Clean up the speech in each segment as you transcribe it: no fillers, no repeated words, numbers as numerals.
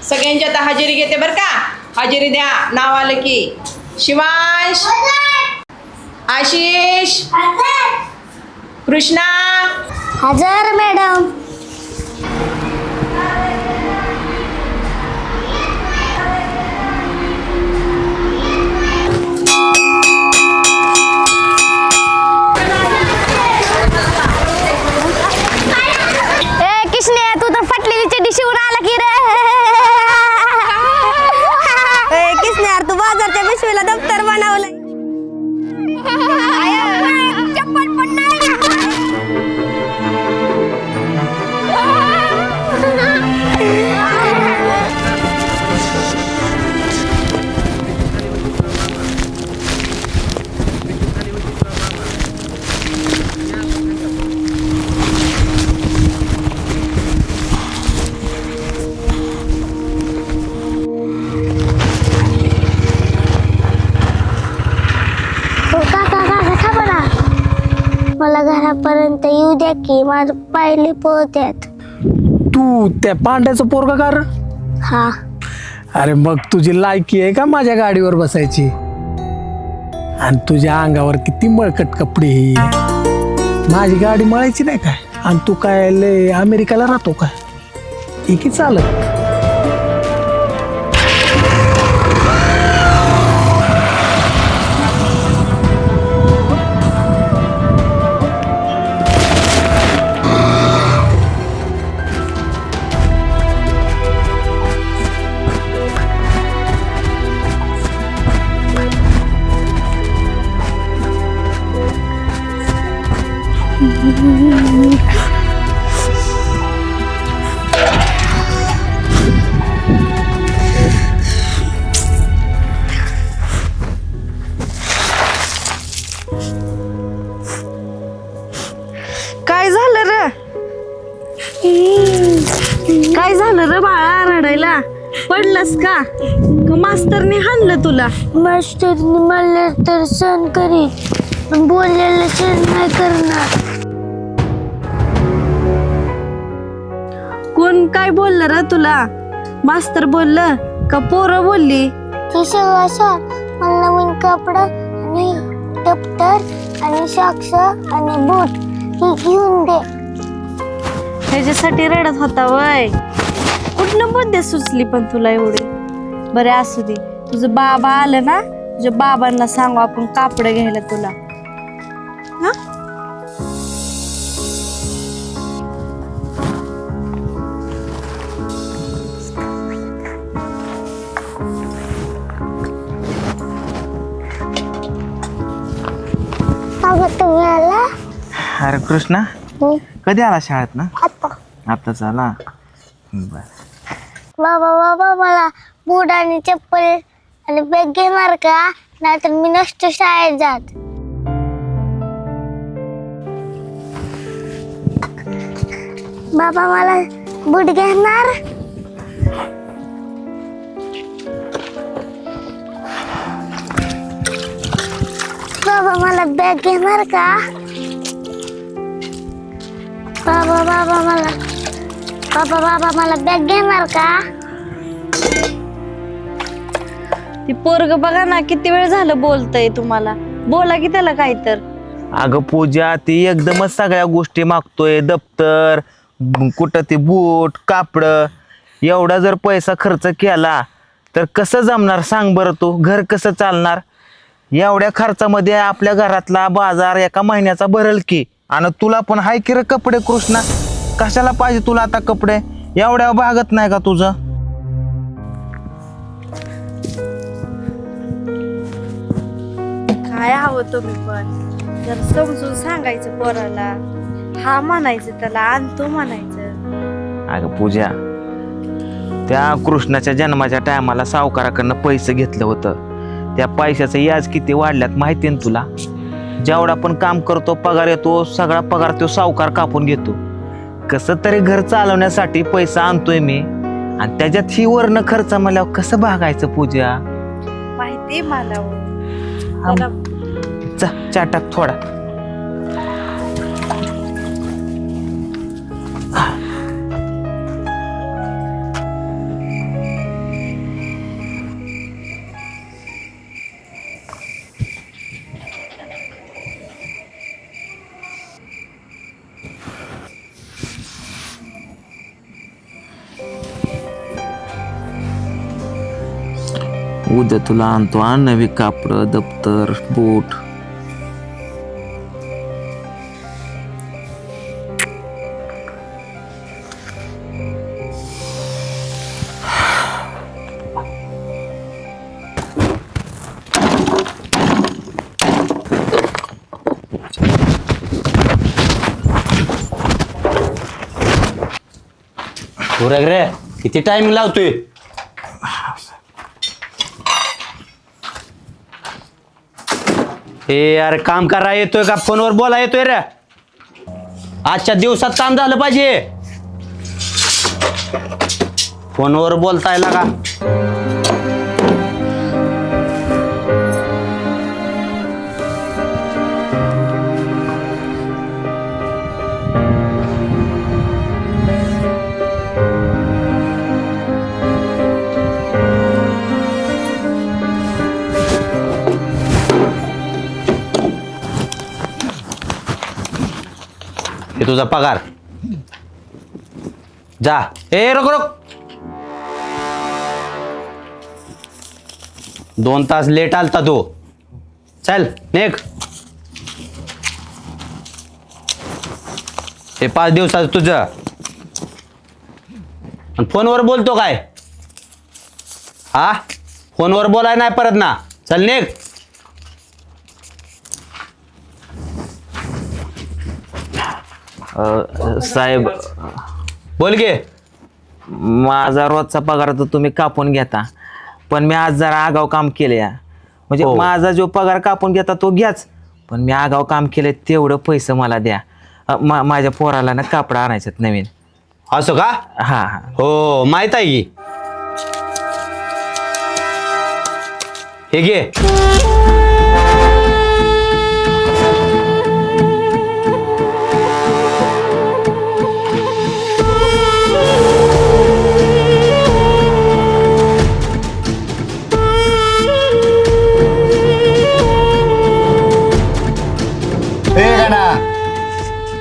सगळ्यांची आता हजेरी घेते बरं का. हजेरी द्या नाव आलं की. शिवांश, आशिष, कृष्णा, हजर मॅडम. तू तर फटलेली चड्डी शिवून आला की रे. किसने तू बाजारच्या पिशवीला दप्तर बनवलंय. चप्पल पण नाही. मला घरापर्यंत येऊ द्या की माझं पायले पोहत्यात. तू त्या पांड्याचं पोरगा का रे? हा. अरे मग तुझी लायकी आहे का माझ्या गाडीवर बसायची? आणि तुझ्या अंगावर किती मळकट कपडे. माझी गाडी मळायची नाही काय? आणि तू काय लय अमेरिकाला राहतो काय? एकी चालत. काय झालं रे? काय झालं रे बाळा रडायला? पडलंस का? मास्तरने हाणलं तुला? मास्टरने मला तर सण करीत पण बोललेलं सण नाही करणार. कोण काय बोललं रे तुला? मास्तर बोललं का पोरं बोलली? ते सगळं सण मला नवीन कपडा आणि दप्तर आणि सॉक्स आणि बूट ही घेऊन दे. ह्याच्यासाठी रडत होता वय? कुठनं बुद्धी सुचली पण तुला एवढी? बरे असू दे, तुझं बाबा आलं ना, तुझ्या बाबांना सांगू आपण कापड घ्यायला तुला. हा? तुम्ही आला? अरे कृष्णा, कधी आला शाळेत ना? आता. आत्ताच आला. बर. बाबा बाबा मला बूट आणि चप्पल आणि बॅग घेणार का? नाहीतर मी नसतो शाळेत जात. बाबा मला बूट घेणार? बाबा मला बॅग घेणार का? बाबा मला बॅग घेणार का? ती पोरग बघा ना, किती वेळ झालं बोलतय तुम्हाला. बोला की त्याला काय तर. अगं पूजा, ती एकदमच सगळ्या गोष्टी मागतोय. दप्तर, कुठं ते बूट, कापड. एवढा जर पैसा खर्च केला तर कसं जमणार सांग बरं तू? घर कसं चालणार? एवढ्या खर्चामध्ये आपल्या घरातला बाजार एका महिन्याचा भरल की. आणि तुला पण हाय की रे कपडे कृष्णा. कशाला पाहिजे तुला आता कपडे? एवढ्या भागत नाही का तुझं? काय हवं तुम्ही पण जर समजून सांगायचं पोराला. हा म्हणायचं त्याला आणि तू म्हणायचं. अगं पूजा, त्या कृष्णाच्या जन्माच्या टायमाला सावकाराकडनं पैसे घेतलं होतं. त्या पैशाचं याज किती वाढल्यात माहिती ना तुला? जेवढा पण काम करतो पगार येतो, सगळा पगार तो सावकार कापून घेतो. कसं तरी घर चालवण्यासाठी पैसा आणतोय मी, आणि त्याच्यात ही वर्ण खर्च मला कसं भागायचं पूजा? माहिती मला. चहा टाक थोडा. उद्या तुला आणतो नवी कापड दप्तर बूट. उरक रे, किती टाइम लावतोय? हे यार काम करा येतोय का फोनवर बोला येतोय रे? आजच्या दिवसात काम झालं पाहिजे. फोनवर बोलताय का? हे तुझा पगार. जा. ए रोक रोक, 2 तास लेट आलता तू. चल नेक. हे 5 दिवसाचं तुझं. आणि फोनवर बोलतो काय? हा, फोनवर बोलाय नाही परत ना. चल नेक. साहेब बोल गे. माझा रोजचा पगार तर तुम्ही कापून घेता, पण मी आज जरा आगाव काम केले. म्हणजे हो. माझा जो पगार कापून घेता तो घ्याच, पण मी आगाव काम केले तेवढं पैसे मला द्या. माझ्या पोराला ना कापड आणायचं नवीन. असं का? हा हा. हो माहित आहे की. हे घे.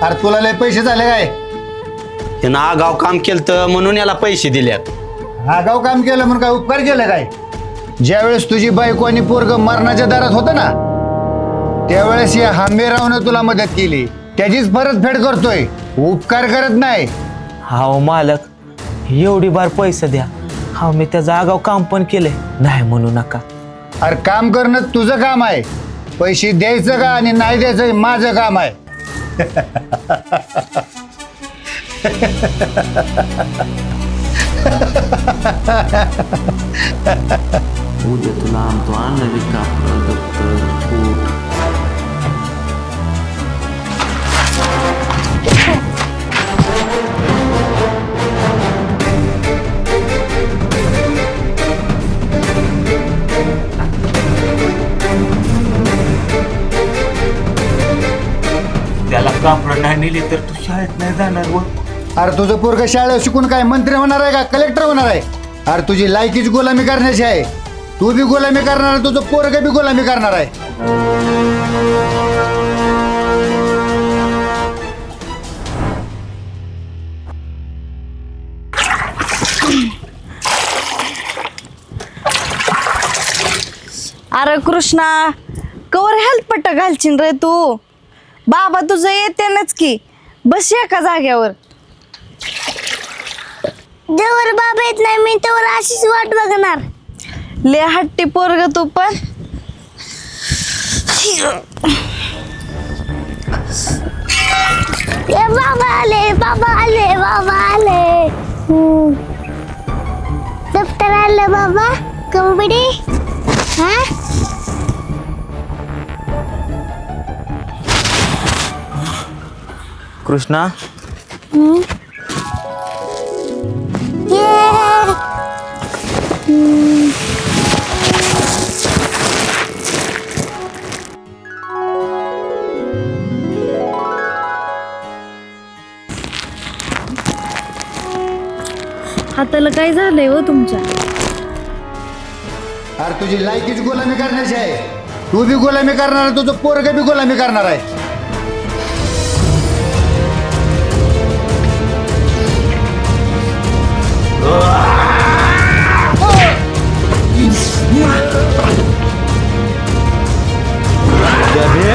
अरे तुला लय पैसे झाले काय? त्यानं आगाव काम केलं म्हणून याला पैसे दिल्यात. आगाव काम केलं म्हणून काय उपकार केलं काय? ज्यावेळेस तुझी बायको आणि पोरग मरणाच्या दारात होतं ना, त्यावेळेस या हंबीररावनं तुला मदत केली. त्याचीच परतफेड करतोय, उपकार करत नाही. हाव मालक, एवढी बार पैसे द्या. हा, मी त्याचं आगाव काम पण केले नाही म्हणू नका. अरे काम करणं तुझं काम आहे, पैसे द्यायचं का आणि नाही द्यायचं हे माझं काम आहे. उद्या तुला आणतो नवी कापड दप्तर बूट. त्याला कापड नाही नेली तर तू शाळेत नाही जाणार. व अरे तुझं पोरग शाळेत शिकून काय मंत्री होणार आहे का कलेक्टर होणार आहे? अरे तुझी लायकीच गुलामी करण्याची आहे. तू बी गुलामी करणार आहे, तुझं पोरग बी गुलामी करणार आहे. अरे कृष्णा, कवर हेल्पट घालशील रे तू. बाबा तुझं येतेनच की, बस एका जाग्यावर. जवळ बाबा येत नाही मी तवर अशीच वाट बघणार. ले हट्टी पोरग तू पण. ए बाबा आले, बाबा आले, बाबा आले. दफ्तर आलं बाबा. कंबडी. हा कृष्णा, ये. हाताला काय झालंय हो तुमच्या? अरे तुझी लायकीच गुलामी करण्याची आहे. तू बी गुलामी करणार आहे, तुझं पोरग बी गुलामी करणार आहे. अबे,